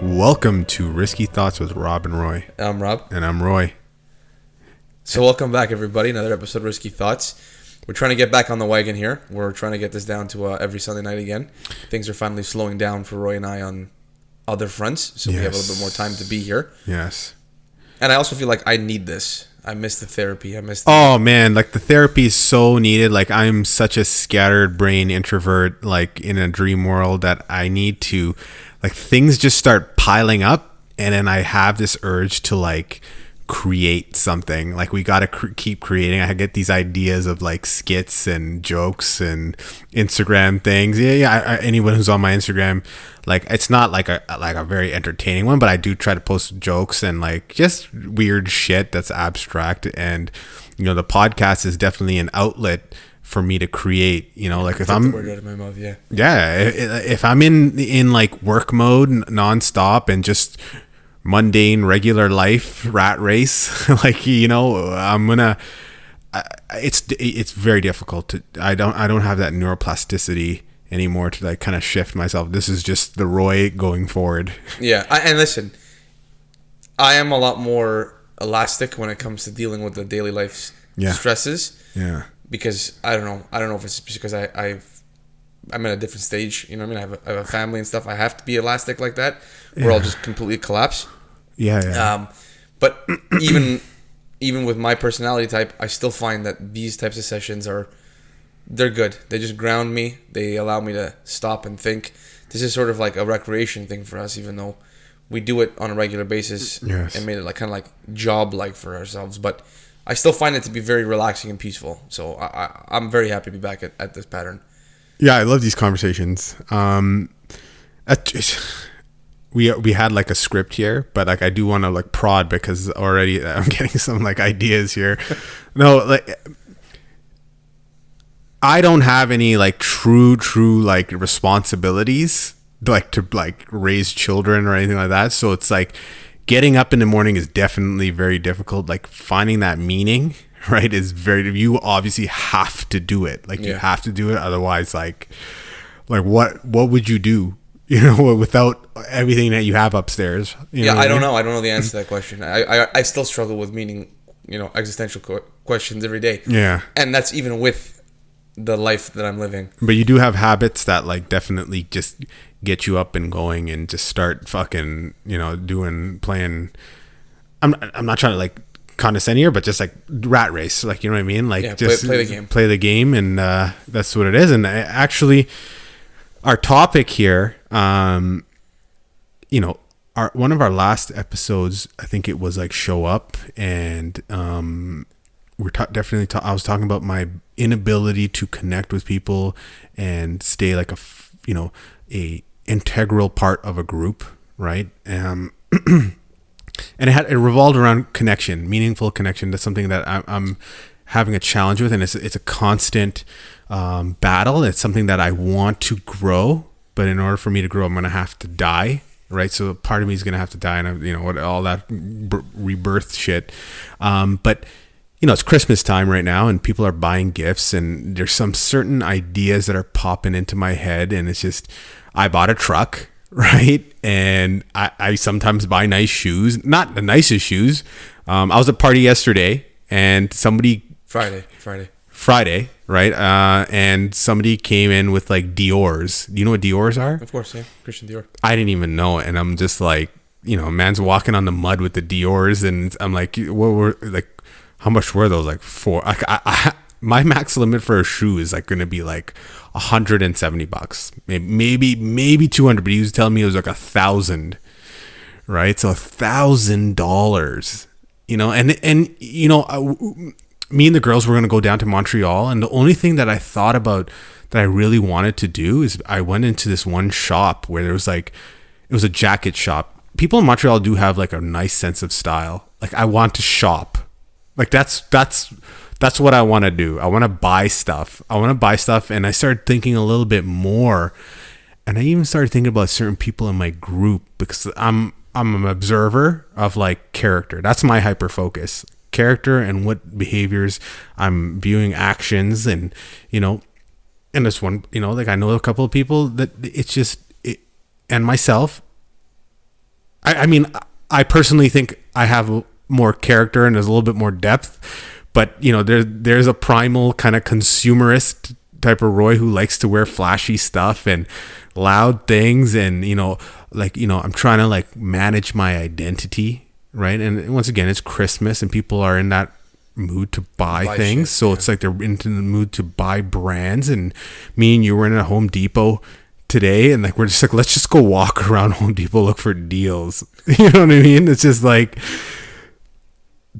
Welcome to Risky Thoughts with Rob and Roy. I'm Rob. And I'm Roy. So welcome back, everybody. Another episode of Risky Thoughts. We're trying to get back on the wagon here. We're trying to get this down to every Sunday night again. Things are finally slowing down for Roy and I on other fronts, so we have a little bit more time to be here. Yes. And I also feel like I need this. I miss the therapy. Oh, man. Like, the therapy is so needed. Like, I'm such a scattered brain introvert, like, in a dream world that I need to, like, things just start piling up. And then I have this urge to, like, create something. Like, we got to keep creating. I get these ideas of, like, skits and jokes and Instagram things. Anyone who's on my Instagram, like, it's not like a very entertaining one, but I do try to post jokes and, like, just weird shit that's abstract. And, you know, the podcast is definitely an outlet for me to create, you know, like, if I'm the word out of my mouth, if I'm in like work mode nonstop and just mundane regular life rat race, like, you know, it's very difficult to, I don't have that neuroplasticity anymore to, like, kind of shift myself. This is just the Roy going forward. Yeah. And listen, I am a lot more elastic when it comes to dealing with the daily life stresses. Yeah. Because I don't know if it's just because I'm at a different stage, you know what I mean? I have a family and stuff. I have to be elastic like that, or I'll just completely collapse. Yeah. But even with my personality type, I still find that these types of sessions they're good. They just ground me. They allow me to stop and think. This is sort of like a recreation thing for us, even though we do it on a regular basis and made it like kind of like job-like for ourselves. But I still find it to be very relaxing and peaceful. So I'm very happy to be back at this pattern. Yeah, I love these conversations. We had like a script here, but, like, I do want to, like, prod because already I'm getting some, like, ideas here. No, like, I don't have any, like, true like responsibilities, like, to, like, raise children or anything like that. So it's like getting up in the morning is definitely very difficult. Like, finding that meaning, right, is you obviously have to do it. Like, you have to do it. Otherwise, like what would you do, you know, without everything that you have upstairs? You know I don't know. I don't know the answer to that question. I still struggle with meaning, you know, existential questions every day. Yeah. And that's even with the life that I'm living. But you do have habits that, like, definitely just get you up and going and just start fucking, you know, playing. I'm not trying to, like, condescend here, but just, like, rat race, like, you know what I mean? Like, just play the game, and that's what it is. And actually, our topic here, you know, one of our last episodes, I think it was, like, show up, and we're definitely I was talking about my inability to connect with people and stay, like, a integral part of a group, right? And it revolved around connection, meaningful connection. That's something that I'm having a challenge with, and it's a constant battle. It's something that I want to grow, but in order for me to grow, I'm going to have to die, right? So part of me is going to have to die, and you know, all that rebirth shit. But, you know, it's Christmas time right now, and people are buying gifts, and there's some certain ideas that are popping into my head, and it's just, I bought a truck, right? And I sometimes buy nice shoes, not the nicest shoes. I was at a party yesterday, and Friday, right? And somebody came in with, like, Dior's. Do you know what Dior's are? Of course, yeah. Christian Dior. I didn't even know, and I'm just like, you know, man's walking on the mud with the Dior's, and I'm like, what were, like, how much were those? Like, my max limit for a shoe is, like, going to be like $170, maybe 200. But he was telling me it was like 1,000, right? So $1,000, you know, and you know, me and the girls were going to go down to Montreal, and the only thing that I thought about that I really wanted to do is I went into this one shop where there was, like, it was a jacket shop. People in Montreal do have, like, a nice sense of style. Like, I want to shop. Like, that's what I want to do. I want to buy stuff. And I started thinking a little bit more, and I even started thinking about certain people in my group, because I'm an observer of, like, character. That's my hyper focus. Character and what behaviors I'm viewing, actions, and, you know, and this one, you know, like, I know a couple of people that it's just, and myself, I mean, I personally think I have more character and there's a little bit more depth, but you know, there's a primal kind of consumerist type of Roy who likes to wear flashy stuff and loud things, and you know, like, you know, I'm trying to like manage my identity, right? And once again, it's Christmas and people are in that mood to buy things, shit, so it's like they're into the mood to buy brands. And me and you were in a Home Depot today, and like we're just like, let's just go walk around Home Depot, look for deals. You know what I mean? It's just like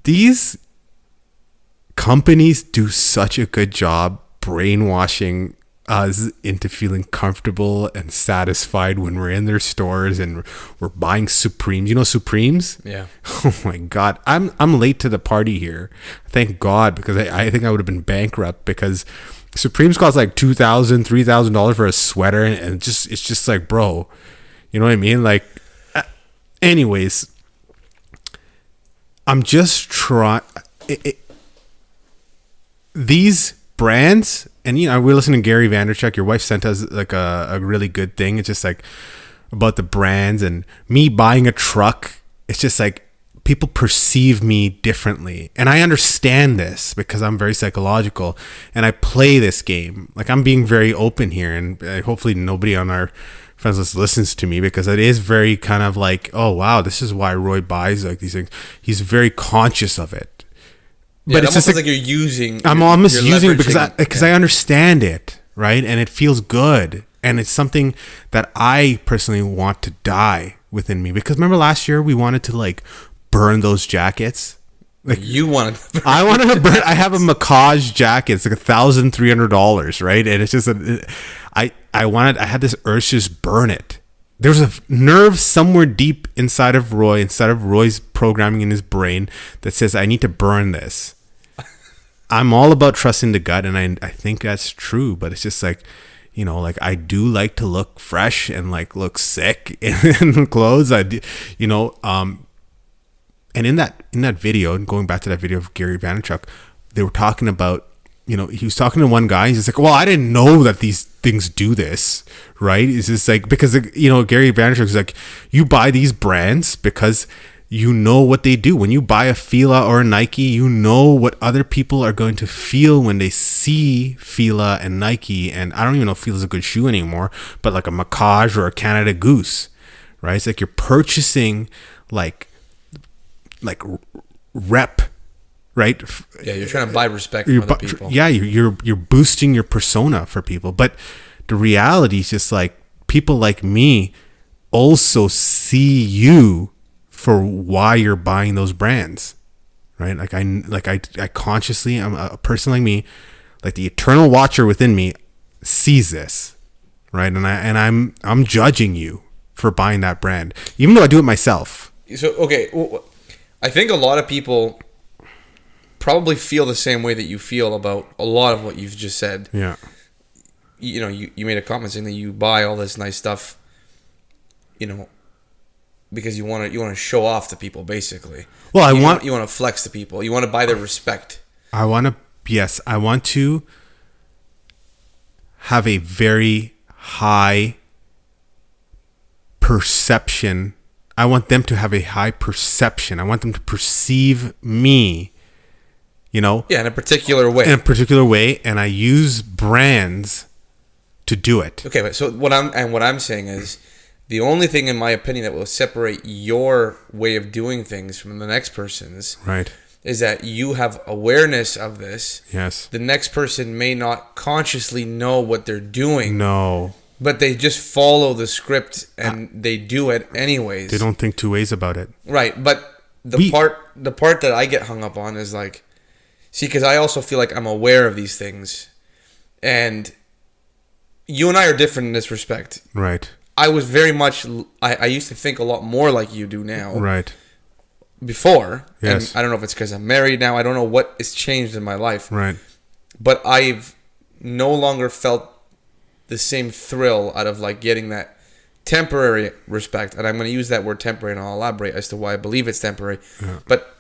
these companies do such a good job brainwashing us into feeling comfortable and satisfied when we're in their stores and we're buying Supremes. You know Supremes? Yeah. Oh my God. I'm late to the party here. Thank God, because I think I would have been bankrupt, because Supremes cost like $2,000, $3,000 for a sweater, and it's just like, bro, you know what I mean? Like, anyways, I'm just trying. These brands, and you know, we're listening to Gary Vaynerchuk. Your wife sent us like a really good thing. It's just like about the brands and me buying a truck. It's just like people perceive me differently, and I understand this because I'm very psychological and I play this game. Like, I'm being very open here, and hopefully nobody on our friends list listens to me, because it is very kind of like, oh wow, this is why Roy buys like these things. He's very conscious of it. But it's just like you're using. I'm almost using it because I understand it, right? And it feels good, and it's something that I personally want to die within me. Because remember last year we wanted to like burn those jackets. Like, you wanted. I wanted to burn. I have a Macaj jacket. It's like $1,300, right? And it's just I had this urge to just burn it. There was a nerve somewhere deep inside of Roy's programming in his brain that says, I need to burn this. I'm all about trusting the gut, and I think that's true, but it's just like, you know, like I do like to look fresh and like look sick in clothes. I do, you know, and in that video, and going back to that video of Gary Vaynerchuk, they were talking about, you know, he was talking to one guy. He's just like, well, I didn't know that these things do this, right? It's just like, because, you know, Gary Vaynerchuk is like, you buy these brands because you know what they do. When you buy a Fila or a Nike, you know what other people are going to feel when they see Fila and Nike. And I don't even know if Fila's a good shoe anymore, but like a Macaj or a Canada Goose, right? It's like you're purchasing like rep, right? Yeah, you're trying to buy respect from other people. Yeah, you're boosting your persona for people. But the reality is just like, people like me also see you for why you're buying those brands, right? Like I consciously, I'm a person like me, like the eternal watcher within me sees this, right? And I'm judging you for buying that brand, even though I do it myself. So okay, well, I think a lot of people probably feel the same way that you feel about a lot of what you've just said. Yeah. You know, you made a comment saying that you buy all this nice stuff, you know, because you want to show off to people, basically. Well, you want to flex to people. You want to buy their respect. I want to have a very high perception. I want them to have a high perception. I want them to perceive me, you know? Yeah, in a particular way. And I use brands to do it. Okay, but so what I'm saying is, the only thing, in my opinion, that will separate your way of doing things from the next person's, right, is that you have awareness of this. Yes. The next person may not consciously know what they're doing. No. But they just follow the script and they do it anyways. They don't think two ways about it. Right, but the part that I get hung up on is like, see, because I also feel like I'm aware of these things, and you and I are different in this respect. Right. I was very much, I used to think a lot more like you do now. Right. Before. Yes. And I don't know if it's because I'm married now. I don't know what has changed in my life. Right. But I've no longer felt the same thrill out of like getting that temporary respect. And I'm going to use that word temporary, and I'll elaborate as to why I believe it's temporary. Yeah. But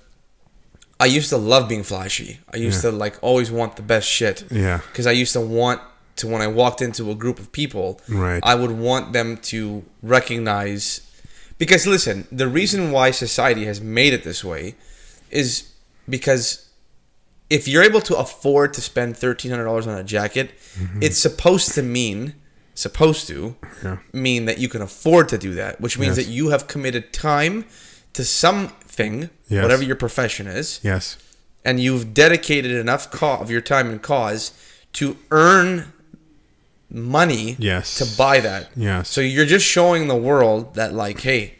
I used to love being flashy. I used to like always want the best shit. Yeah. Because I used to want to, when I walked into a group of people, right, I would want them to recognize Because listen, the reason why society has made it this way is because if you're able to afford to spend $1,300 on a jacket, it's supposed to mean that you can afford to do that, which means Yes. that you have committed time to something, Yes. whatever your profession is, Yes. and you've dedicated enough of your time and cause to earn money Yes. to buy that. Yes. So you're just showing the world that, like, hey,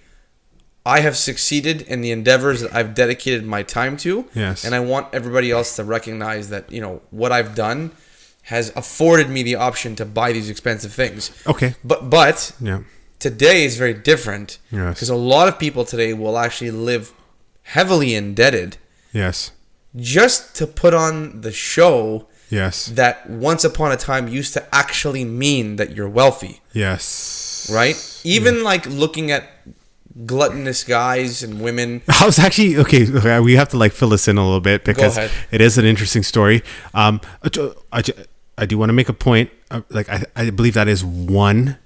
I have succeeded in the endeavors that I've dedicated my time to. Yes. And I want everybody else to recognize that, you know, what I've done has afforded me the option to buy these expensive things. Okay. But Yeah. today is very different. Yes. Because a lot of people today will actually live heavily indebted Yes. just to put on the show Yes. that once upon a time used to actually mean that you're wealthy, Yes. right? Even like looking at gluttonous guys and women. I was actually okay. We have to like fill this in a little bit because ahead. it is an interesting story. I do want to make a point. Like I believe that is one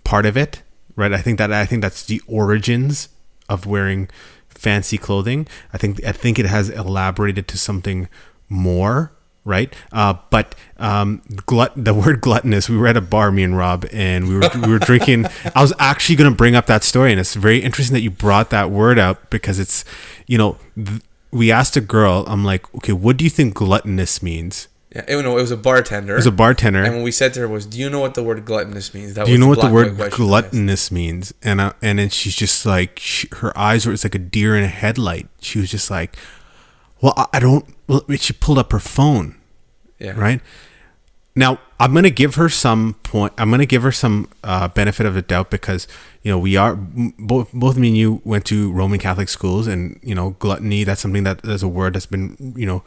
part of it, right? I think that's the origins of wearing fancy clothing. I think it has elaborated to something more, right? But the word gluttonous. We were at a bar, me and Rob, and we were drinking. I was actually going to bring up that story, and it's very interesting that you brought that word up because it's, you know, we asked a girl. I'm like, okay, what do you think gluttonous means? Yeah, it was a bartender. It was a bartender. And when we said to her was, "Do you know what the word gluttonous means?" That Do you know what the word question. gluttonous means? And then she's just like, her eyes were, it's like a deer in a headlight. She was just like, well, I don't. Well, she pulled up her phone. Yeah. Right. Now I'm gonna give her some benefit of the doubt because, you know, we are both me and you went to Roman Catholic schools, and, you know, gluttony, that's something that's a word that's been, you know,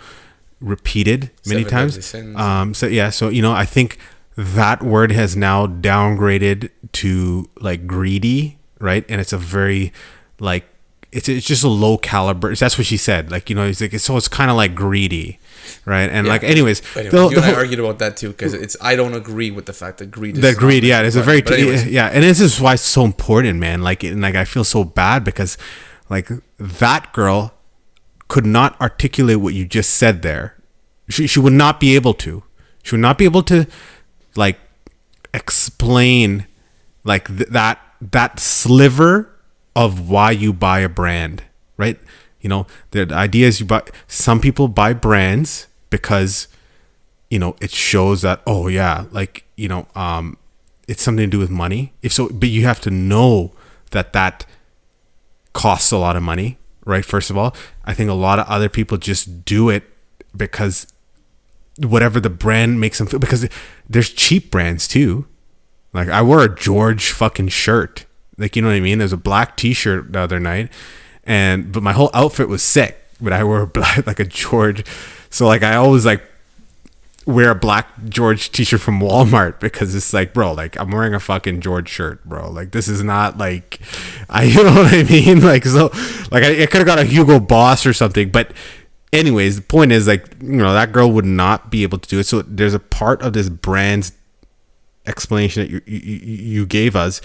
repeated many Seven times. deadly sins. So you know, I think that word has now downgraded to like greedy, right? And it's a very like it's just a low caliber. That's what she said. Like, you know, it's like it's kind of like greedy, right? And Yeah. like, anyways, But anyway, you and I argued about that too because I don't agree with the fact that greed is that greed, not yeah, it's a right. very But anyways, yeah, and this is why it's so important, man. Like, and like I feel so bad because like that girl could not articulate what you just said there. She would not be able to. She would not be able to like explain like that sliver of why you buy a brand, right? You know, the idea is some people buy brands because, you know, it shows that, oh yeah, like, you know, it's something to do with money. But you have to know that costs a lot of money, right? First of all, I think a lot of other people just do it because whatever the brand makes them feel, because there's cheap brands too. Like I wore a George fucking shirt. Like, you know what I mean? There's a black t-shirt the other night but my whole outfit was sick, but I wore like a George. So like I always like wear a black George t-shirt from Walmart because it's like, bro, like I'm wearing a fucking George shirt, bro. Like this is not like, you know what I mean? Like, so like I could have got a Hugo Boss or something, but anyways, the point is, like, you know, that girl would not be able to do it. So there's a part of this brand's explanation that you gave us.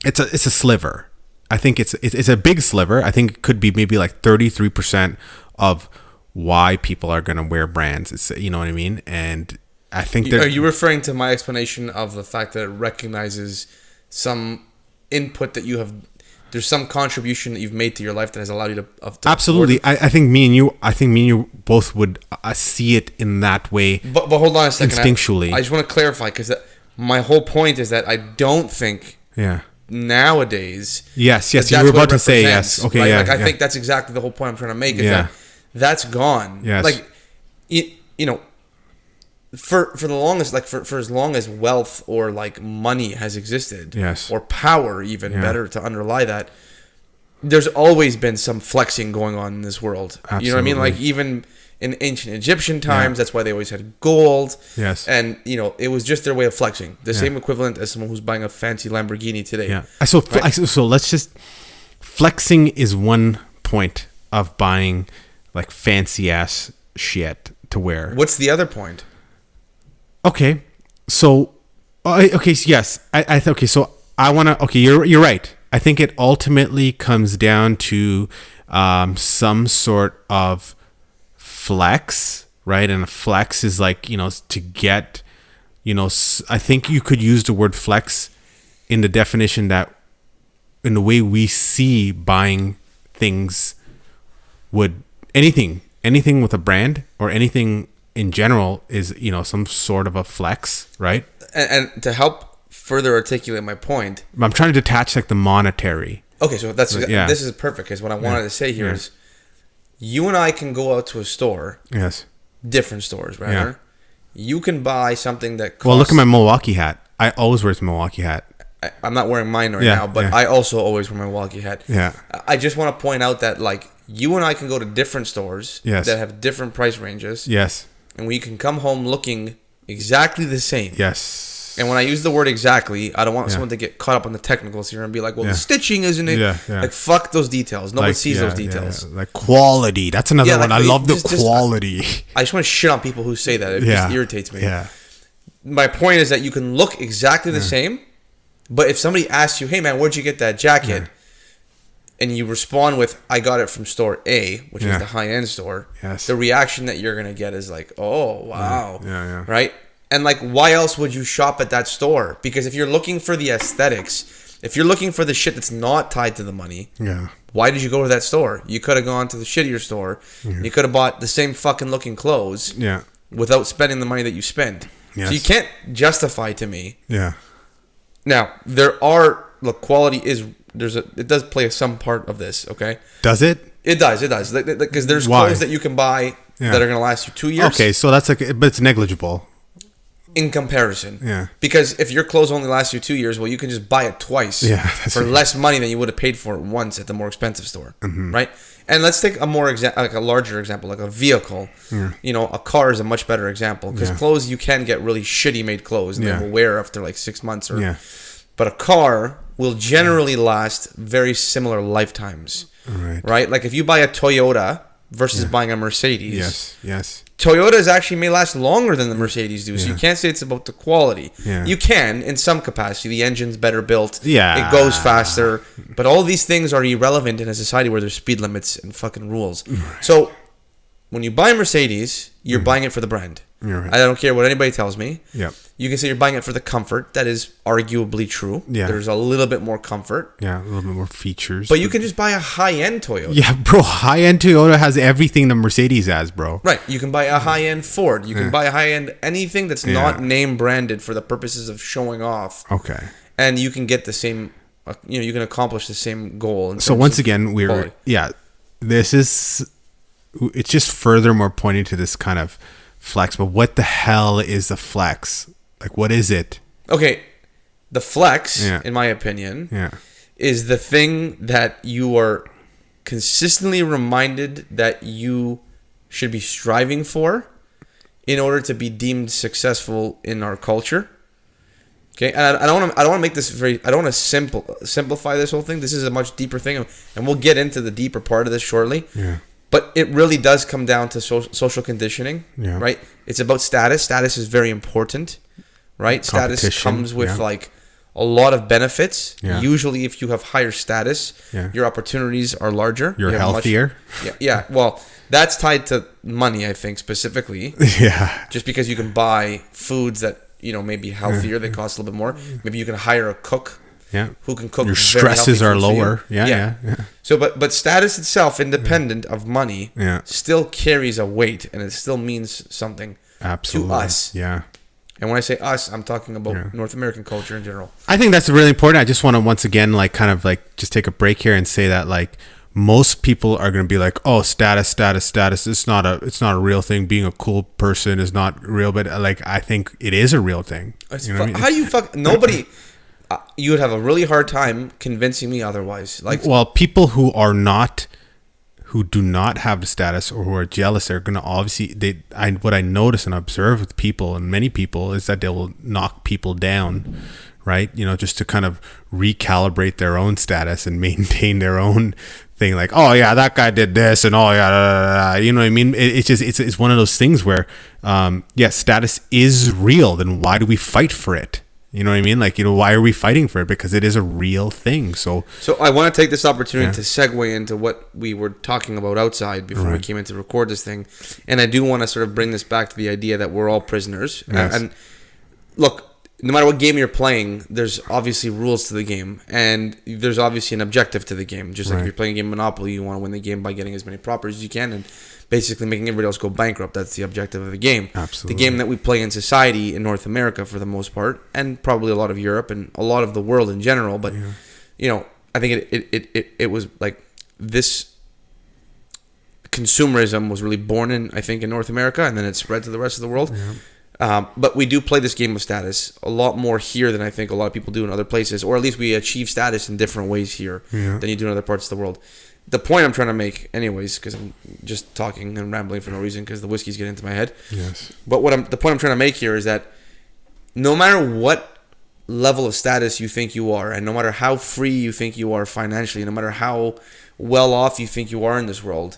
It's a sliver. I think it's a big sliver. I think it could be maybe like 33% of why people are going to wear brands. It's, you know what I mean? And I think that, are you referring to my explanation of the fact that it recognizes some input that you have? There's some contribution that you've made to your life that has allowed you to absolutely. I think me and you both would see it in that way. But hold on a second. Instinctually, I just want to clarify because my whole point is that I don't think. Yeah. Nowadays. Yes. You were about to say yes. Okay. Right? Yeah. Like I think that's exactly the whole point I'm trying to make. Is that's gone. Yes. Like, you know. For the longest, like for as long as wealth or like money has existed, yes, or power, even better to underlie that, there's always been some flexing going on in this world. Absolutely. You know what I mean? Like even in ancient Egyptian times, that's why they always had gold. Yes, and you know it was just their way of flexing. The same equivalent as someone who's buying a fancy Lamborghini today. Yeah. So let's just flexing is one point of buying like fancy ass shit to wear. What's the other point? Okay, so okay, so yes, okay, so I want to. Okay, you're right. I think it ultimately comes down to some sort of flex, right? And a flex is like, to get, I think you could use the word flex in the definition that in the way we see buying things would anything with a brand or anything in general is, some sort of a flex, right? And to help further articulate my point, I'm trying to detach like the monetary. Okay, so this is perfect because what I wanted to say here is you and I can go out to a store. Yes. Different stores, rather. Yeah. You can buy something that costs... Well, look at my Milwaukee hat. I always wear this Milwaukee hat. I'm not wearing mine right now, but I also always wear my Milwaukee hat. Yeah. I just want to point out that, like, you and I can go to different stores that have different price ranges. Yes. And we can come home looking exactly the same. Yes. And when I use the word exactly, I don't want someone to get caught up on the technicals here and be like, well, the stitching, isn't it? Yeah. Like, fuck those details. Nobody sees those details. Yeah. Like quality. That's another one. I love the quality. I just want to shit on people who say that. It just irritates me. Yeah. My point is that you can look exactly the same, but if somebody asks you, hey, man, where'd you get that jacket? Yeah. And you respond with, I got it from store A, which is the high-end store. Yes. The reaction that you're going to get is like, oh, wow. Yeah. Right? And like, why else would you shop at that store? Because if you're looking for the aesthetics, if you're looking for the shit that's not tied to the money, why did you go to that store? You could have gone to the shittier store. You could have bought the same fucking looking clothes without spending the money that you spend. Yes. So you can't justify to me. Yeah. Now, quality is, it does play some part of this, okay? Does it? It does. Because there's clothes that you can buy that are going to last you 2 years. Okay, so that's but it's negligible. In comparison. Yeah. Because if your clothes only last you 2 years, well, you can just buy it twice for less money than you would have paid for it once at the more expensive store. Mm-hmm. Right? And let's take a larger example, like a vehicle. Yeah. A car is a much better example. Because clothes, you can get really shitty made clothes and they will wear after like 6 months. But a car will generally last very similar lifetimes. Right? Like if you buy a Toyota versus buying a Mercedes. Yes. Toyotas actually may last longer than the Mercedes do, so you can't say it's about the quality. Yeah. You can, in some capacity. The engine's better built. Yeah. It goes faster. But all these things are irrelevant in a society where there's speed limits and fucking rules. Right. So, when you buy a Mercedes, you're buying it for the brand. Right. I don't care what anybody tells me. Yep. You can say you're buying it for the comfort. That is arguably true. Yeah. There's a little bit more comfort. Yeah, a little bit more features. But you can just buy a high-end Toyota. Yeah, bro. High-end Toyota has everything the Mercedes has, bro. Right. You can buy a high-end Ford. You can buy a high-end anything that's not name-branded for the purposes of showing off. Okay. And you can get the same, you can accomplish the same goal. So once again, it's just furthermore pointing to this kind of flex. But what the hell is the flex? Like, what is it? Okay, the flex, in my opinion, is the thing that you are consistently reminded that you should be striving for in order to be deemed successful in our culture. Okay, and I don't want to make this I don't want to simplify this whole thing. This is a much deeper thing, and we'll get into the deeper part of this shortly. Yeah. But it really does come down to social conditioning, right? It's about status. Status is very important, right? Status comes with like a lot of benefits. Yeah. Usually, if you have higher status, your opportunities are larger. You're healthier. Yeah. Well, that's tied to money, I think, specifically. Yeah. Just because you can buy foods that, may be healthier, they cost a little bit more. Maybe you can hire a cook. Yeah. Who can cook? Your stresses are lower. Yeah. So, but status itself, independent of money, still carries a weight, and it still means something to us. Yeah. And when I say us, I'm talking about North American culture in general. I think that's really important. I just want to once again, just take a break here and say that most people are going to be like, oh, status. It's not a real thing. Being a cool person is not real, but I think it is a real thing. How do you nobody? You would have a really hard time convincing me otherwise. People who do not have the status or who are jealous are going to obviously. What I notice and observe with people and many people is that they will knock people down, right? Just to kind of recalibrate their own status and maintain their own thing. Like, oh yeah, that guy did this, and oh yeah, you know what I mean? It's one of those things where, status is real. Then why do we fight for it? You know what I mean? Like, why are we fighting for it? Because it is a real thing. So I want to take this opportunity to segue into what we were talking about outside before we came in to record this thing. And I do want to sort of bring this back to the idea that we're all prisoners. Yes. And look, no matter what game you're playing, there's obviously rules to the game. And there's obviously an objective to the game. Just like if you're playing a game of Monopoly, you want to win the game by getting as many properties as you can and basically making everybody else go bankrupt. That's the objective of the game. Absolutely. The game that we play in society in North America for the most part, and probably a lot of Europe and a lot of the world in general. But, I think it was like this consumerism was really born in North America, and then it spread to the rest of the world. Yeah. But we do play this game of status a lot more here than I think a lot of people do in other places, or at least we achieve status in different ways here than you do in other parts of the world. The point I'm trying to make, anyways, because I'm just talking and rambling for no reason because the whiskey's getting into my head. Yes. But the point I'm trying to make here is that no matter what level of status you think you are, and no matter how free you think you are financially, no matter how well off you think you are in this world,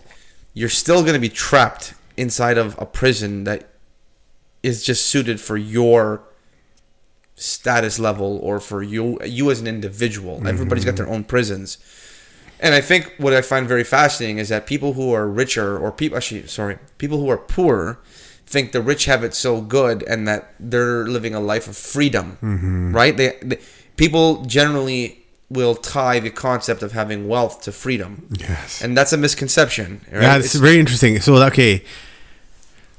you're still going to be trapped inside of a prison that is just suited for your status level or for you as an individual. Mm-hmm. Everybody's got their own prisons. And I think what I find very fascinating is that people who are richer or people who are poor think the rich have it so good and that they're living a life of freedom, right? People generally will tie the concept of having wealth to freedom. Yes. And that's a misconception. Right? Yeah, it's very interesting. So, okay,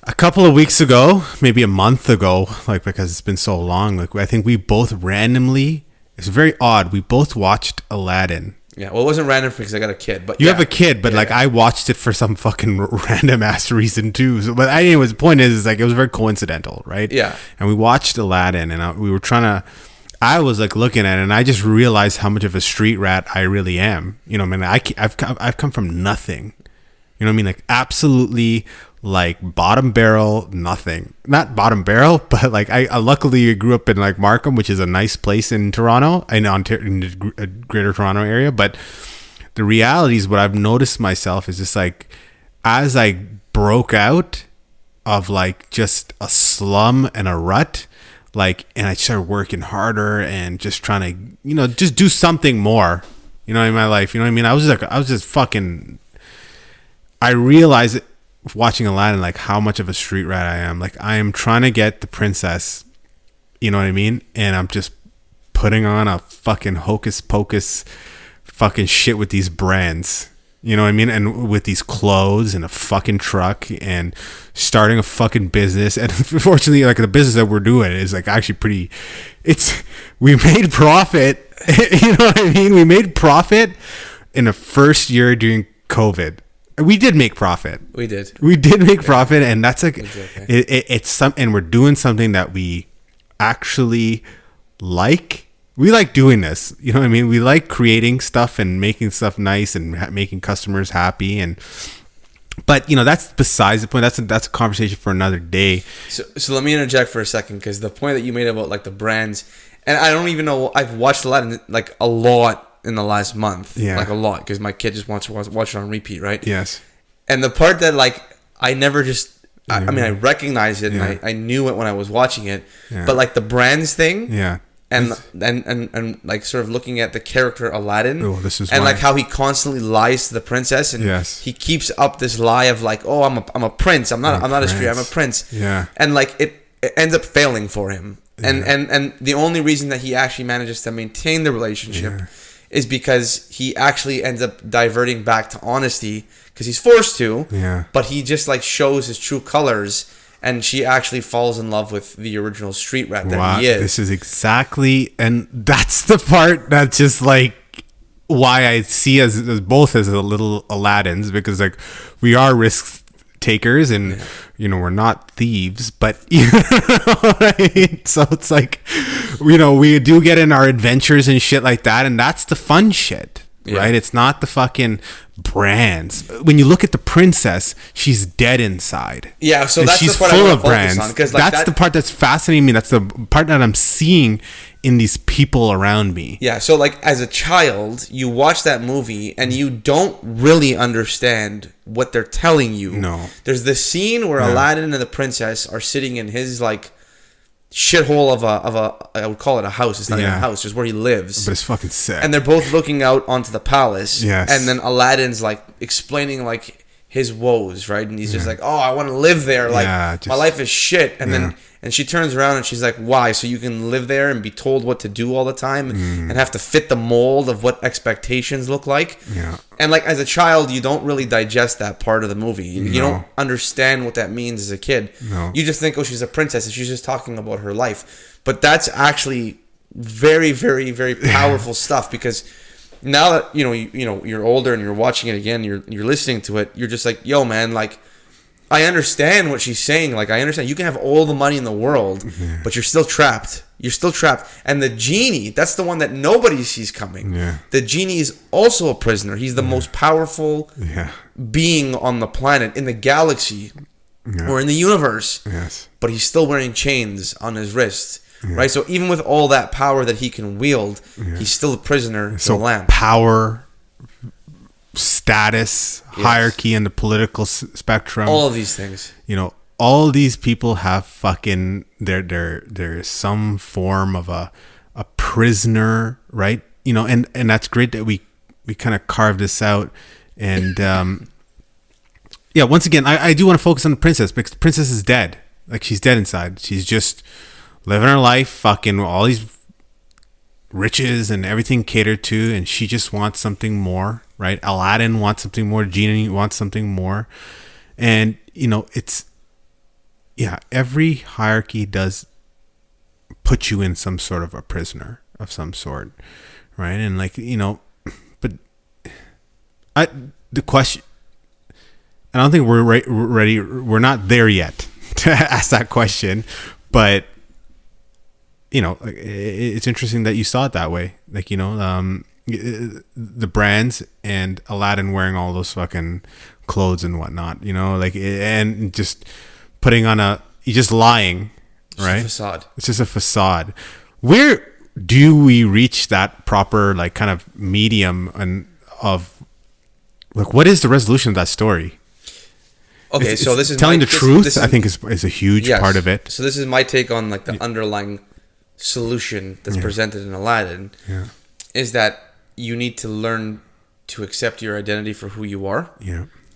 a couple of weeks ago, maybe a month ago, like because it's been so long, like I think we both randomly, it's very odd, we both watched Aladdin. Yeah, well, it wasn't random because I got a kid, but you have a kid, but like I watched it for some fucking random ass reason too. So, but anyways, the point is like it was very coincidental, right? Yeah. And we watched Aladdin, and we were trying to. I was like looking at it, and I just realized how much of a street rat I really am. You know, I mean, I've come from nothing. You know what I mean? Like absolutely, like bottom barrel, nothing. Not bottom barrel, but like I luckily grew up in like Markham, which is a nice place in Toronto, in the Greater Toronto area. But the reality is, what I've noticed myself is just like as I broke out of like just a slum and a rut, like, and I started working harder and just trying to, just do something more, in my life. You know what I mean? I was just fucking. I realized watching Aladdin, like how much of a street rat I am. Like I am trying to get the princess, you know what I mean? And I'm just putting on a fucking hocus pocus fucking shit with these brands, you know what I mean? And with these clothes and a fucking truck and starting a fucking business. And unfortunately, like the business that we're doing is like actually we made profit, you know what I mean? We made profit in the first year during COVID. We did make profit. We did make profit, and that's like it's some, and we're doing something that we actually like. We like doing this, you know what I mean? We like creating stuff and making stuff nice and making customers happy, but that's besides the point. That's a conversation for another day. So let me interject for a second, because the point that you made about like the brands, and I don't even know. I've watched a lot in the last month, like a lot, because my kid just wants to watch it on repeat, right? Yes. And the part that like I never just, I mean, I recognized it and I knew it when I was watching it, but like the brands thing, and like sort of looking at the character Aladdin, like how he constantly lies to the princess, and he keeps up this lie of like, oh, I'm a prince, I'm not a street, I'm a prince, and like it ends up failing for him, and the only reason that he actually manages to maintain the relationship is because he actually ends up diverting back to honesty because he's forced to. But he just like shows his true colors, and she actually falls in love with the original street rat that he is. This is exactly, and that's the part that's just like why I see us as both as a little Aladdins, because like we are risk takers and we're not thieves, but you know what I mean? So it's like we do get in our adventures and shit like that, and that's the fun shit, right? It's not the fucking brands. When you look at the princess, she's dead inside. So and that's she's the part full I of brands. On, like that's the part that's fascinating me. That's the part that I'm seeing in these people around me. So like as a child, you watch that movie and you don't really understand what they're telling you. No. There's this scene where Aladdin and the princess are sitting in his like shithole of a I would call it a house. It's not even a house, just where he lives. But it's fucking sick. And they're both looking out onto the palace. Yes. And then Aladdin's like explaining like his woes, right? And he's just like, oh, I want to live there. Like my life is shit. And then and she turns around and she's like, why? So you can live there and be told what to do all the time and have to fit the mold of what expectations look like. Yeah. And like as a child, you don't really digest that part of the movie. You don't understand what that means as a kid. No. You just think, oh, she's a princess and she's just talking about her life. But that's actually very, very, very powerful stuff, because now that you're older and you're watching it again, you're listening to it, you're just like, yo, man, like I understand what she's saying. Like I understand you can have all the money in the world, but you're still trapped. You're still trapped. And the genie, that's the one that nobody sees coming. Yeah. The genie is also a prisoner. He's the most powerful being on the planet, in the galaxy, or in the universe. Yes. But he's still wearing chains on his wrists. Right? So even with all that power that he can wield, he's still a prisoner to the lamp. Power, status, hierarchy in the political spectrum. All of these things. All these people have fucking there's some form of a prisoner, right? And that's great that we kind of carved this out. And once again, I do want to focus on the princess, because the princess is dead. Like, she's dead inside. She's just living her life, fucking all these riches and everything catered to, and she just wants something more, right? Aladdin wants something more. Genie wants something more. And it's every hierarchy does put you in some sort of a prisoner of some sort, right? And but the question, I don't think we're ready. We're not there yet to ask that question, but it's interesting that you saw it that way. Like, the brands and Aladdin wearing all those fucking clothes and whatnot, and just putting on you're just lying, right? It's a facade. It's just a facade. Where do we reach that proper, like, kind of medium of, like, what is the resolution of that story? Okay, so this is telling the truth. I think is a huge part of it. So this is my take on, like, the underlying solution that's presented in Aladdin. Is that you need to learn to accept your identity for who you are.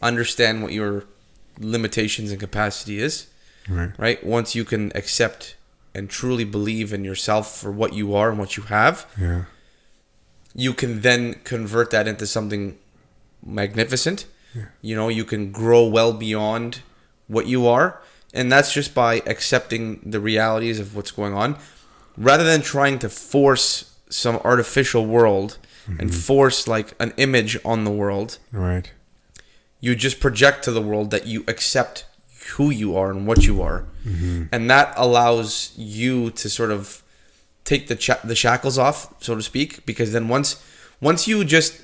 Understand what your limitations and capacity is. Right? Once you can accept and truly believe in yourself for what you are and what you have, you can then convert that into something magnificent. You can grow well beyond what you are, and that's just by accepting the realities of what's going on, rather than trying to force some artificial world and force, like, an image on the world. Right. You just project to the world that you accept who you are and what you are, and that allows you to sort of take the shackles off, so to speak. Because then once you just,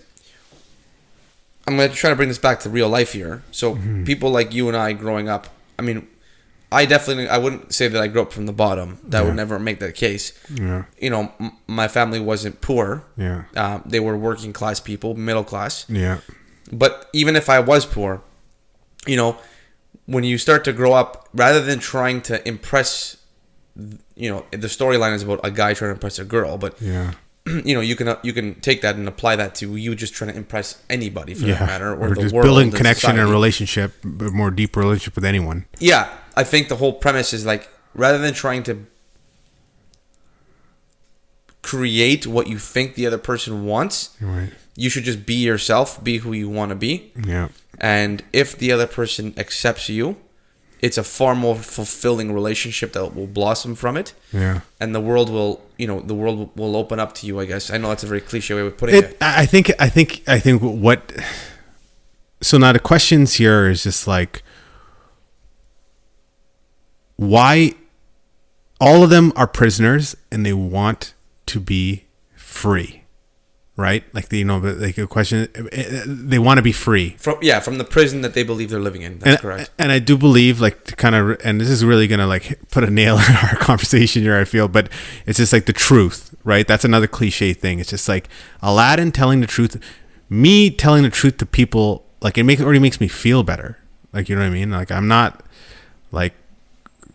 I'm going to try to bring this back to real life here. So people like you and I growing up, I mean, I wouldn't say that I grew up from the bottom. That would never make that case. My family wasn't poor. They were working class people, middle class. But even if I was poor, when you start to grow up, rather than trying to impress, the storyline is about a guy trying to impress a girl, but you can take that and apply that to you just trying to impress anybody for that matter, or the just world, building connection society. and relationship, a more deep relationship with anyone. I think the whole premise is, like, rather than trying to create what you think the other person wants, you should just be yourself, be who you want to be. And if the other person accepts you, it's a far more fulfilling relationship that will blossom from it. And the world will, will open up to you, I guess. I know that's a very cliche way of putting it. I think what, so now the questions here is just like, why all of them are prisoners and they want to be free, right? Like, like a question, they want to be free from the prison that they believe they're living in. That's correct. And I do believe, like, to kind of, and this is really going to, like, put a nail in our conversation here, I feel, but it's just like the truth, right? That's another cliche thing. It's just like Aladdin telling the truth, me telling the truth to people, like, it already makes me feel better. Like, you know what I mean? Like, I'm not, like,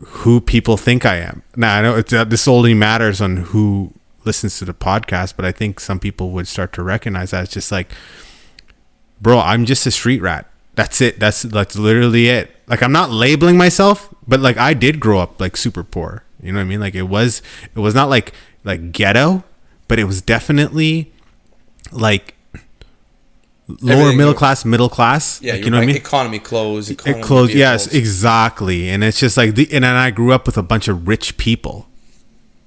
who people think I am. Now I know this only matters on who listens to the podcast, but I think some people would start to recognize that it's just like, bro, I'm just a street rat. That's it. That's literally it. Like, I'm not labeling myself, but like I did grow up like super poor. You know what I mean? Like it was not like ghetto, but it was definitely like lower middle class, middle class. Yeah, like, you know what I mean? Economy clothes. It clothes, yes, exactly. And it's just like and then I grew up with a bunch of rich people.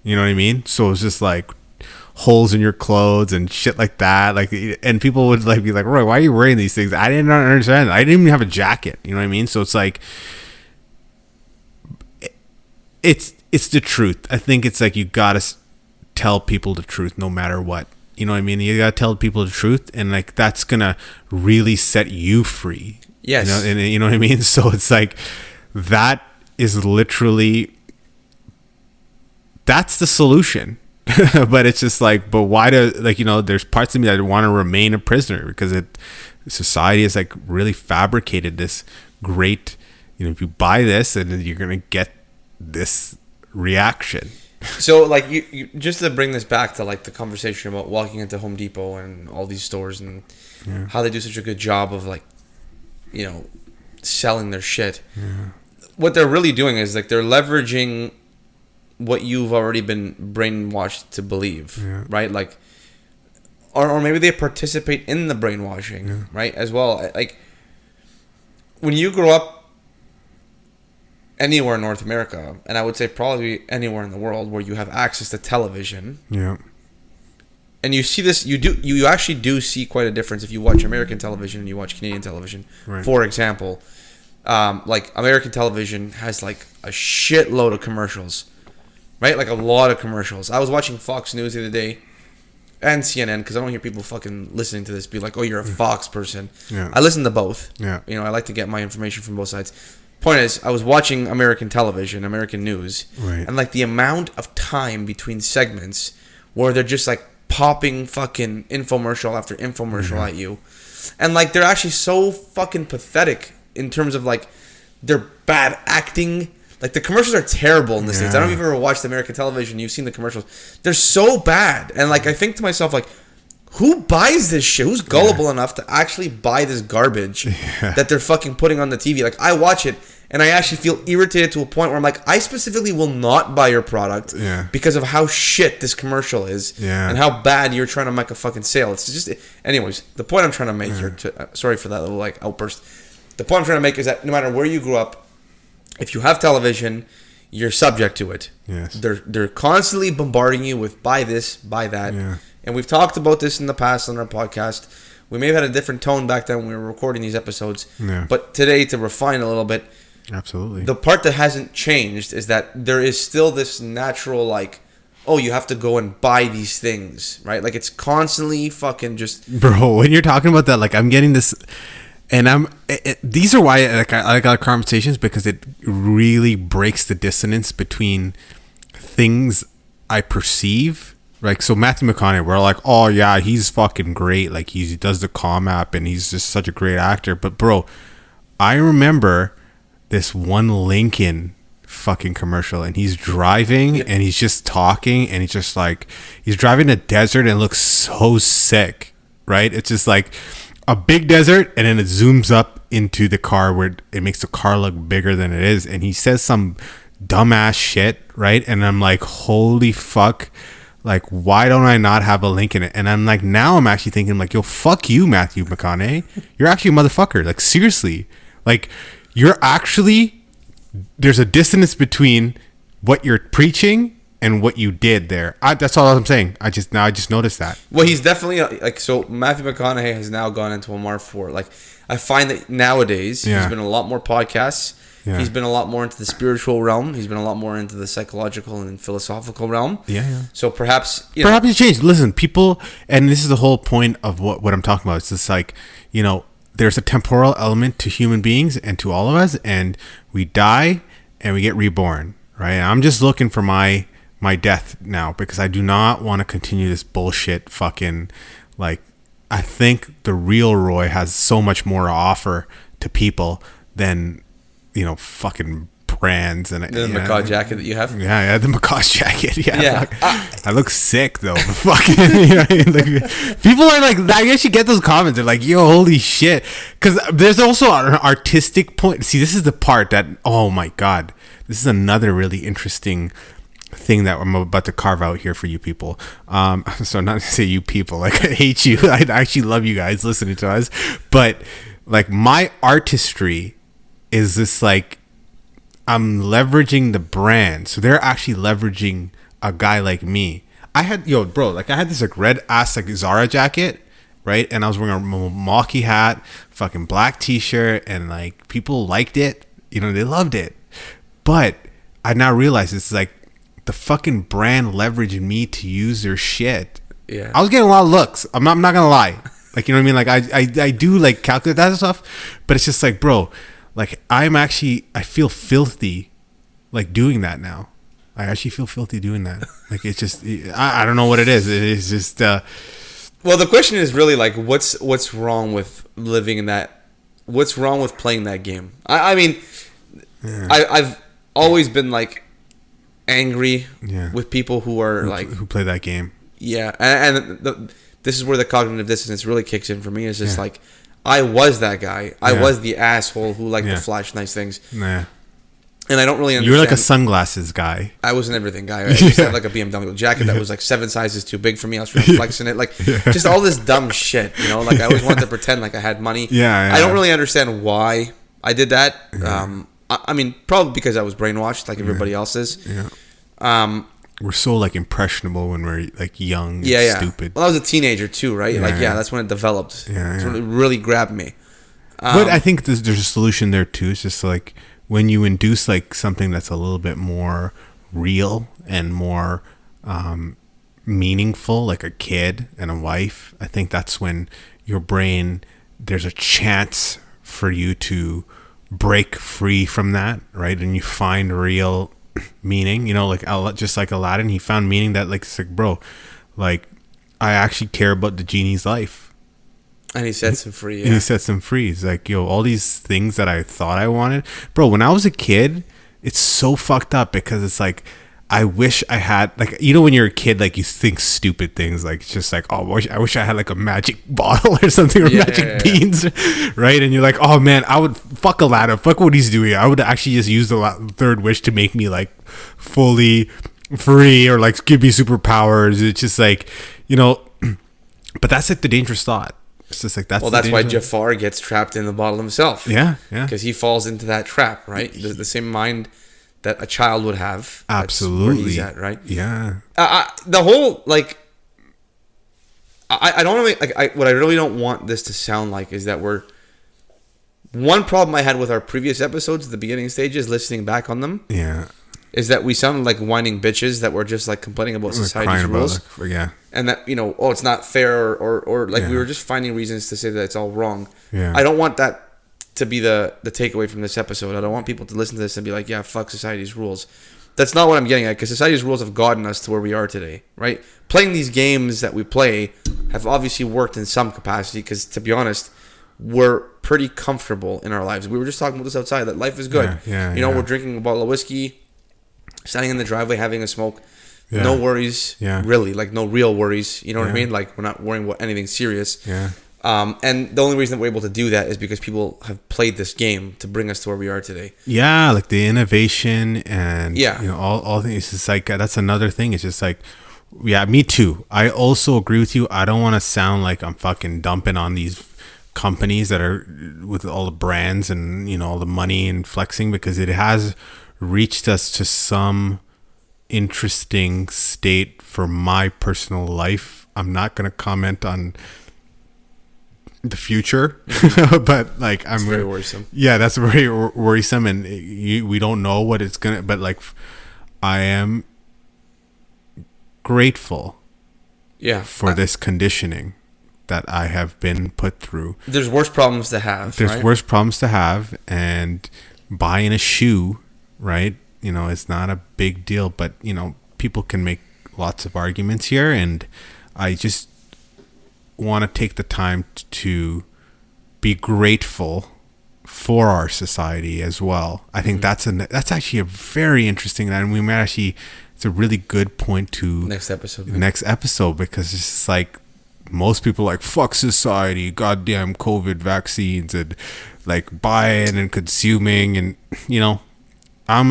You know what I mean? So it was just like holes in your clothes and shit like that. Like, and people would like be like, Roy, why are you wearing these things? I didn't understand. I didn't even have a jacket. You know what I mean? So it's like, it's the truth. I think it's like you gotta tell people the truth no matter what. You know what I mean? You gotta tell people the truth, and like that's gonna really set you free. Yes. You know, and you know what I mean? So it's like that is literally that's the solution. But it's just like, but why do, like, you know, there's parts of me that want to remain a prisoner because society has like really fabricated this great, you know, if you buy this and you're gonna get this reaction. So like you just to bring this back to like the conversation about walking into Home Depot and all these stores and how they do such a good job of like, you know, selling their shit. Yeah. What they're really doing is like they're leveraging what you've already been brainwashed to believe, right? Like, or maybe they participate in the brainwashing, right? As well. Like, when you grow up anywhere in North America, and I would say probably anywhere in the world where you have access to television, and you see this, you actually do see quite a difference if you watch American television and you watch Canadian television. Right. For example, like American television has like a shitload of commercials. Right? Like a lot of commercials. I was watching Fox News the other day and CNN because I don't hear people fucking listening to this be like, oh, you're a Fox person. Yeah. I listen to both. Yeah. You know, I like to get my information from both sides. Point is, I was watching American television, American news, and like the amount of time between segments where they're just like popping fucking infomercial after infomercial at you. And like they're actually so fucking pathetic in terms of like their bad acting. Like, the commercials are terrible in the States. I don't know if you've ever watched American television. You've seen the commercials. They're so bad. And, like, I think to myself, like, who buys this shit? Who's gullible enough to actually buy this garbage that they're fucking putting on the TV? Like, I watch it, and I actually feel irritated to a point where I'm like, I specifically will not buy your product because of how shit this commercial is and how bad you're trying to make a fucking sale. It's just... Anyways, the point I'm trying to make here... sorry for that little, like, outburst. The point I'm trying to make is that no matter where you grew up, if you have television, you're subject to it. Yes. They're constantly bombarding you with buy this, buy that. Yeah. And we've talked about this in the past on our podcast. We may have had a different tone back then when we were recording these episodes. Yeah. But today, to refine a little bit, absolutely. The part that hasn't changed is that there is still this natural, like, oh, you have to go and buy these things, right? Like, it's constantly fucking just... Bro, when you're talking about that, like, I'm getting this... And these are why I like our conversations, because it really breaks the dissonance between things I perceive. Like, so Matthew McConaughey, we're like, oh yeah, he's fucking great. Like, he does the Calm app and he's just such a great actor. But bro, I remember this one Lincoln fucking commercial, and he's driving and he's just talking, and he's just like, he's driving a desert and looks so sick, right? It's just like a big desert, and then it zooms up into the car where it makes the car look bigger than it is, and he says some dumbass shit, right? And I'm like, holy fuck, like, why don't I not have a link in it? And I'm like, now I'm actually thinking like, yo, fuck you, Matthew McConaughey, you're actually a motherfucker. Like, seriously, like, you're actually, there's a dissonance between what you're preaching and what you did there. That's all I'm saying. I just noticed that. Well, he's definitely like, so Matthew McConaughey has now gone into a more for, like, I find that nowadays he's been a lot more podcasts. Yeah. He's been a lot more into the spiritual realm. He's been a lot more into the psychological and philosophical realm. Yeah. So perhaps it's changed. Listen, people, and this is the whole point of what I'm talking about. It's just like, you know, there's a temporal element to human beings and to all of us, and we die and we get reborn, right? I'm just looking for my death now, because I do not want to continue this bullshit fucking, like, I think the real Roy has so much more to offer to people than, you know, fucking brands and The macaw jacket that you have. Yeah, the macaw jacket. Yeah, Yeah. I look sick though. Fucking, you know what I mean? Like, people are like, I actually get those comments. They're like, "Yo, holy shit!" Because there's also an artistic point. See, this is the part that, oh my god, this is another really interesting thing that I'm about to carve out here for you people. So not to say you people, like I hate you. I actually love you guys listening to us, but like my artistry is this like I'm leveraging the brand, so they're actually leveraging a guy like me. I had I had this like red ass like Zara jacket, right? And I was wearing a Milwaukee hat, fucking black t-shirt, and like people liked it. You know, they loved it. But I now realize it's like the fucking brand leveraging me to use their shit. Yeah. I was getting a lot of looks. I'm not gonna lie. Like, you know what I mean? Like I do like calculate that stuff, but it's just like, bro, like I feel filthy like doing that now. I actually feel filthy doing that. Like it's just I don't know what it is. It is just well, the question is really like what's wrong with living in that? What's wrong with playing that game? I mean, yeah. I've always been like angry with people who are who play that game. Yeah, and this is where the cognitive dissonance really kicks in for me. It's just like I was that guy. I was the asshole who liked to flash nice things. Yeah. And I don't really understand. You're like a sunglasses guy. I was an everything guy. I used to have like a BMW jacket that was like 7 sizes too big for me. I was trying to flex in it. Like just all this dumb shit, you know? Like I always wanted to pretend like I had money. Yeah. I don't really understand why I did that. I mean, probably because I was brainwashed like everybody else is. Yeah. We're so like impressionable when we're like young and stupid. Well, I was a teenager too, right? That's when it developed. That's when it really grabbed me. But I think there's a solution there too. It's just like when you induce like something that's a little bit more real and more meaningful, like a kid and a wife, I think that's when your brain, there's a chance for you to break free from that, right? And you find real meaning, you know, like just like Aladdin, he found meaning that like, it's like, bro, like I actually care about the genie's life. And he sets him free. And he sets him free. He's like, yo, all these things that I thought I wanted. Bro, when I was a kid, it's so fucked up because it's like, I wish I had, like, you know, when you're a kid, like, you think stupid things. Like, it's just like, oh, I wish I had, like, a magic bottle or something, or magic beans, right? And you're like, oh, man, I would fuck Aladdin. Fuck what he's doing. I would actually just use the third wish to make me, like, fully free or, like, give me superpowers. It's just like, you know, but that's, like, the dangerous thought. It's just like that's why Jafar gets trapped in the bottle himself. Yeah. Because he falls into that trap, right? The same mind that a child would have. Absolutely. That's where he's at, right? Yeah. The whole like, I don't want to make what I really don't want this to sound like is that we're. One problem I had with our previous episodes at the beginning stages, listening back on them. Yeah. Is that we sounded like whining bitches that were just like complaining about society's rules. And that, you know, it's not fair or like we were just finding reasons to say that it's all wrong. Yeah. I don't want that to be the takeaway from this episode. I don't want people to listen to this and be like, yeah, fuck society's rules. That's not what I'm getting at, because society's rules have gotten us to where we are today, right? Playing these games that we play have obviously worked in some capacity because, to be honest, we're pretty comfortable in our lives. We were just talking about this outside, that life is good. You know, we're drinking a bottle of whiskey, standing in the driveway, having a smoke. No worries, really. Like, no real worries. You know what I mean? Like, we're not worrying about anything serious. And the only reason that we're able to do that is because people have played this game to bring us to where we are today. Yeah, like the innovation and, you know, all things. It's just like, that's another thing. It's just like, yeah, me too. I also agree with you. I don't want to sound like I'm fucking dumping on these companies that are with all the brands and, you know, all the money and flexing, because it has reached us to some interesting state for my personal life. I'm not going to comment on the future, but like it's very worrisome. Yeah, that's very worrisome, and we don't know what it's gonna. But like, I am grateful, for this conditioning that I have been put through. There's worse problems to have. There's worse problems to have, and buying a shoe, right? You know, it's not a big deal, but you know, people can make lots of arguments here, and I just want to take the time to be grateful for our society as well. I think that's actually a very interesting, and we might actually, it's a really good point to Next episode. next episode, because it's just like most people are like, fuck society, goddamn COVID vaccines, and like buying and consuming, and you know, I'm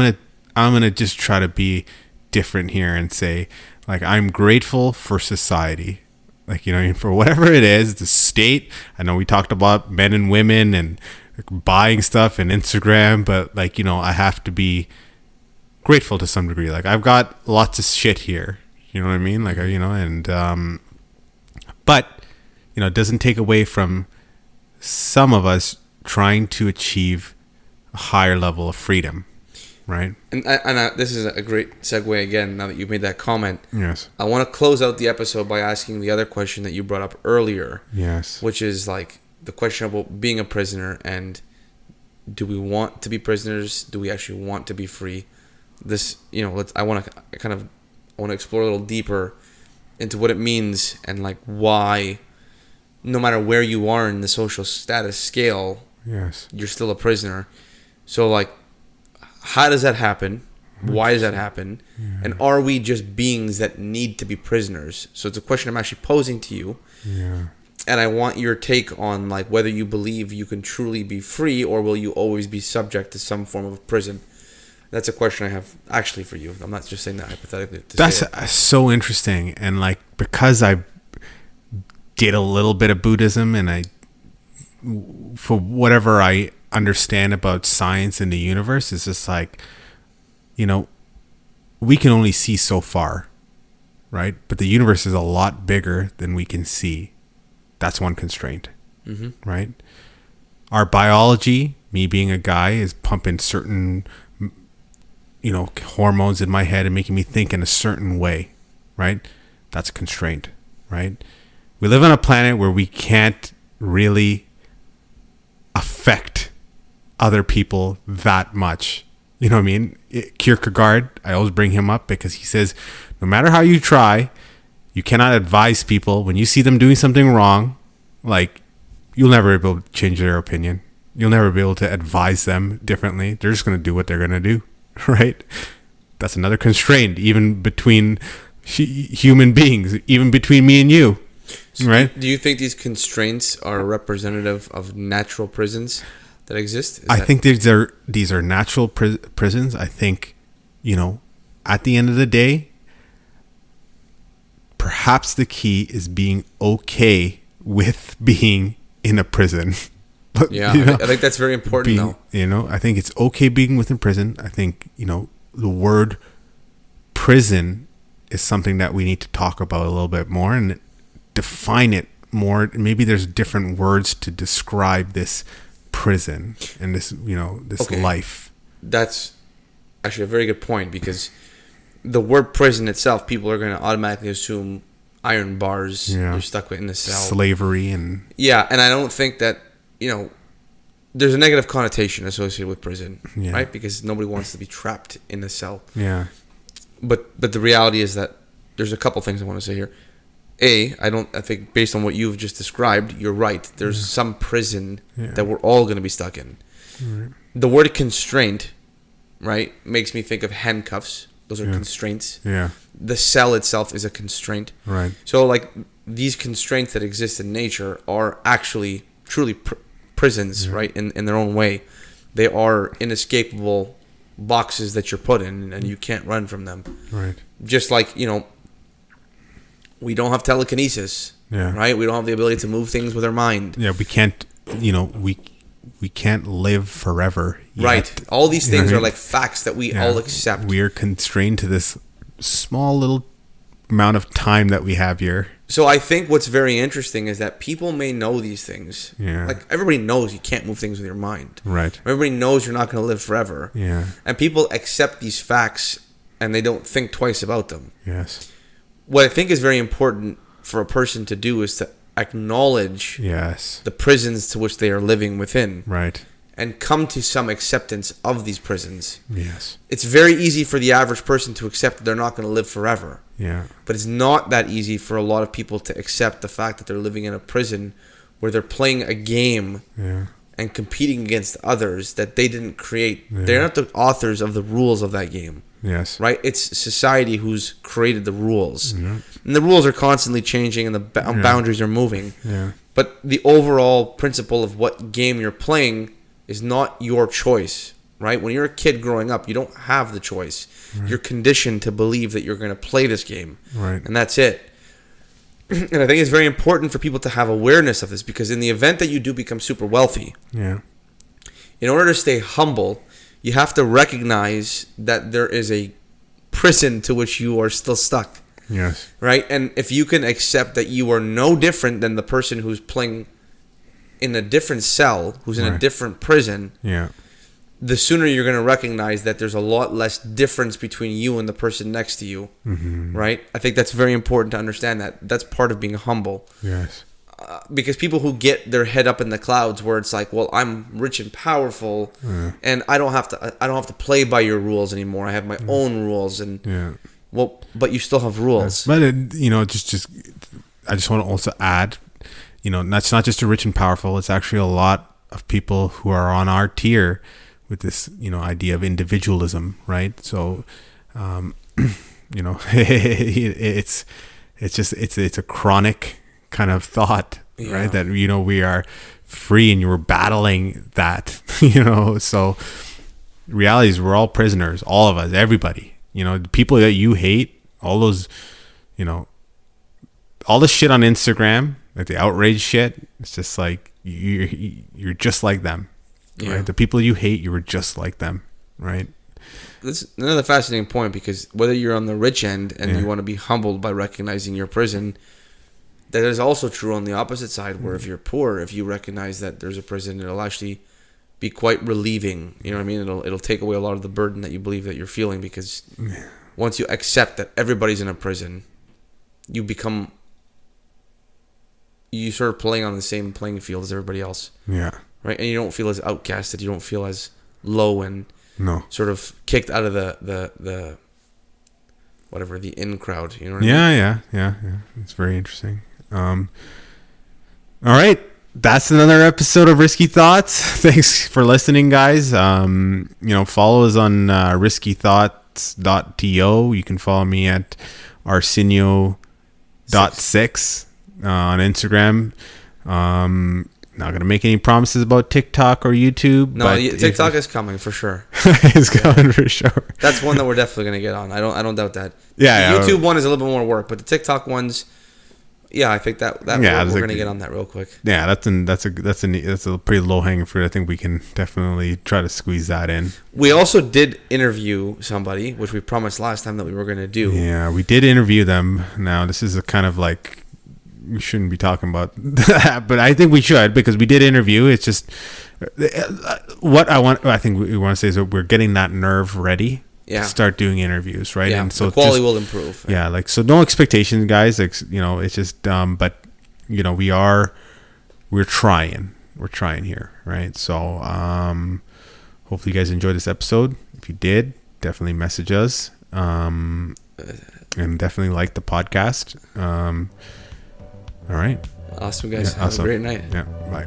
gonna just try to be different here and say, like, I'm grateful for society, like, you know, for whatever it is, the state. I know we talked about men and women and buying stuff and Instagram, but like, you know, I have to be grateful to some degree. Like, I've got lots of shit here, you know what I mean? Like, you know, and but you know, it doesn't take away from some of us trying to achieve a higher level of freedom, right? And this is a great segue again, now that you've made that comment. Yes. I want to close out the episode by asking the other question that you brought up earlier. Yes. Which is like the question about being a prisoner, and do we want to be prisoners? Do we actually want to be free? This, you know, I want to explore a little deeper into what it means, and like why, no matter where you are in the social status scale, yes, you're still a prisoner. So like, how does that happen? Why does that happen? Yeah. And are we just beings that need to be prisoners? So it's a question I'm actually posing to you. Yeah. And I want your take on like whether you believe you can truly be free, or will you always be subject to some form of prison? That's a question I have actually for you. I'm not just saying that hypothetically. That's so interesting. And like, because I did a little bit of Buddhism, and for whatever I understand about science and the universe, it's just like, you know, we can only see so far, right? But the universe is a lot bigger than we can see. That's one constraint, right? Our biology, me being a guy, is pumping certain, you know, hormones in my head and making me think in a certain way, right? That's a constraint, right? We live on a planet where we can't really affect other people that much. You know what I mean? Kierkegaard, I always bring him up because he says, no matter how you try, you cannot advise people when you see them doing something wrong. Like, you'll never be able to change their opinion. You'll never be able to advise them differently. They're just going to do what they're going to do, right? That's another constraint, even between human beings, even between me and you, so right? Do you think these constraints are representative of natural prisons that exist? I think these are natural prisons. I think, you know, at the end of the day, perhaps the key is being okay with being in a prison. Yeah, you know, I think that's very important, though. You know, I think it's okay being within prison. I think, you know, the word prison is something that we need to talk about a little bit more and define it more. Maybe there's different words to describe this prison and this, you know, this life. That's actually a very good point, because the word prison itself, people are going to automatically assume iron bars. Yeah. You're stuck in a cell. Slavery and... Yeah, and I don't think that, you know, there's a negative connotation associated with prison, right? Because nobody wants to be trapped in a cell. Yeah. But the reality is that there's a couple things I want to say here. I think based on what you've just described, you're right. There's some prison that we're all going to be stuck in. Right. The word constraint, right, makes me think of handcuffs. Those are constraints. Yeah. The cell itself is a constraint. Right. So, like, these constraints that exist in nature are actually truly prisons, right, in their own way. They are inescapable boxes that you're put in, and you can't run from them. Right. Just like, you know, we don't have telekinesis, right? We don't have the ability to move things with our mind. Yeah, we can't, you know, we can't live forever yet. Right. All these things are like facts that we all accept. We are constrained to this small little amount of time that we have here. So I think what's very interesting is that people may know these things. Yeah. Like, everybody knows you can't move things with your mind. Right. Everybody knows you're not going to live forever. Yeah. And people accept these facts and they don't think twice about them. Yes. What I think is very important for a person to do is to acknowledge the prisons to which they are living within. Right. And come to some acceptance of these prisons. Yes. It's very easy for the average person to accept that they're not going to live forever. Yeah. But it's not that easy for a lot of people to accept the fact that they're living in a prison where they're playing a game and competing against others that they didn't create. Yeah. They're not the authors of the rules of that game. Yes. Right? It's society who's created the rules. Yeah. And the rules are constantly changing and the boundaries are moving. Yeah. But the overall principle of what game you're playing is not your choice. Right? When you're a kid growing up, you don't have the choice. Right. You're conditioned to believe that you're going to play this game. Right. And that's it. And I think it's very important for people to have awareness of this, because in the event that you do become super wealthy, yeah, in order to stay humble, you have to recognize that there is a prison to which you are still stuck. Yes. Right? And if you can accept that you are no different than the person who's playing in a different cell, who's in a different prison, yeah, the sooner you're going to recognize that there's a lot less difference between you and the person next to you, right? I think that's very important to understand that. That's part of being humble. Yes. Because people who get their head up in the clouds, where it's like, well, I'm rich and powerful, and I don't have to play by your rules anymore. I have my own rules, and well, but you still have rules. But just I just want to also add, that's not just the rich and powerful. It's actually a lot of people who are on our tier with this, idea of individualism, right? So, it's a chronic kind of thought, right? That, we are free and you were battling that, so reality is we're all prisoners, all of us, everybody, the people that you hate, all those, all the shit on Instagram, like the outrage shit, it's just like, you're just like them. Yeah. Right? The people you hate, you were just like them, right? That's another fascinating point, because whether you're on the rich end and you want to be humbled by recognizing your prison, that is also true on the opposite side, where if you're poor, if you recognize that there's a prison, it'll actually be quite relieving. You know what I mean? It'll take away a lot of the burden that you believe that you're feeling, because once you accept that everybody's in a prison, you sort of playing on the same playing field as everybody else. Yeah. Right, and you don't feel as outcasted. You don't feel as low and sort of kicked out of the whatever, the in crowd. You know what I mean? Yeah. It's very interesting. All right, that's another episode of Risky Thoughts. Thanks for listening, guys. Follow us on riskythoughts.to. You can follow me at arsenio.6 on Instagram. Not going to make any promises about TikTok or YouTube. No, TikTok is coming for sure. It's coming for sure. That's one that we're definitely going to get on. I don't doubt that. Yeah, the YouTube one is a little bit more work, but the TikTok ones, I think that we're going to get on that real quick. Yeah, that's a pretty low hanging fruit. I think we can definitely try to squeeze that in. We also did interview somebody, which we promised last time that we were going to do. Yeah, we did interview them. Now this is a kind of like, we shouldn't be talking about that, but I think we should, because we did interview. It's just what I think we want to say is that we're getting that nerve ready to start doing interviews, right? And so the quality will improve. Yeah, like, so no expectations, guys. Like, it's just but we're trying here, right? So hopefully you guys enjoyed this episode. If you did, definitely message us, and definitely like the podcast. All right. Awesome, guys. Yeah, awesome. Have a great night. Yeah. Bye.